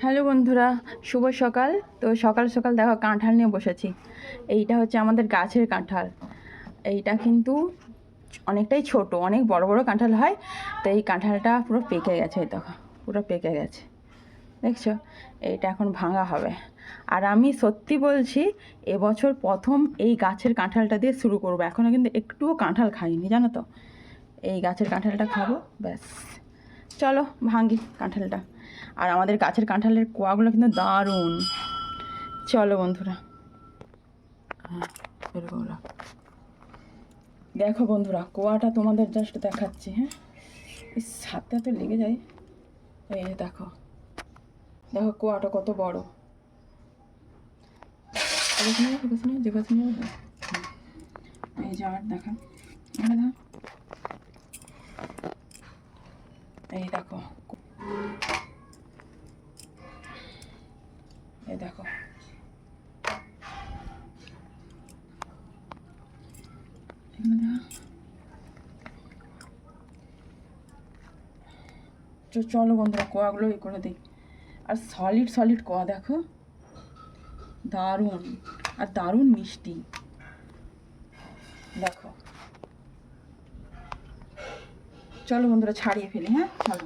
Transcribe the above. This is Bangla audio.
হ্যালো বন্ধুরা, শুভ সকাল। তো সকাল সকাল দেখো কাঁঠাল নিয়ে বসেছি। এইটা হচ্ছে আমাদের গাছের কাঁঠাল। এইটা কিন্তু অনেকটাই ছোট, অনেক বড় বড় কাঁঠাল হয়। তো এই কাঁঠালটা পুরো পেকে গেছে, এই দেখো পুরো পেকে গেছে, দেখছো? এইটা এখন ভাঙা হবে। আর আমি সত্যি বলছি, এবছর প্রথম এই গাছের কাঁঠালটা দিয়ে শুরু করবো। এখনও কিন্তু একটুও কাঁঠাল খাইনি, জানো তো। এই গাছের কাঁঠালটা খাবো, ব্যাস। চলো ভাঙি কাঁঠালটা। আর আমাদের গাছের কাঁঠালের কোয়াগুলো কিন্তু দারুণ। চলো বন্ধুরা, হ্যাঁ এরকম দেখো বন্ধুরা, কোয়াটা তোমাদের জাস্ট দেখাচ্ছি। হ্যাঁ, এই হাতে তো লেগে যায়। এই দেখো, দেখো কোয়াটা কত বড়। এই যে আর দেখা, এই দেখো, এই দেখো, চলো বন্ধুরা কোয়াগুলো ই করে দিই। আর সলিড সলিড কোয়া দেখো, দারুণ। আর দারুণ মিষ্টি, দেখো। চলো বন্ধুরা ছাড়িয়ে ফেলি। হ্যাঁ চলো।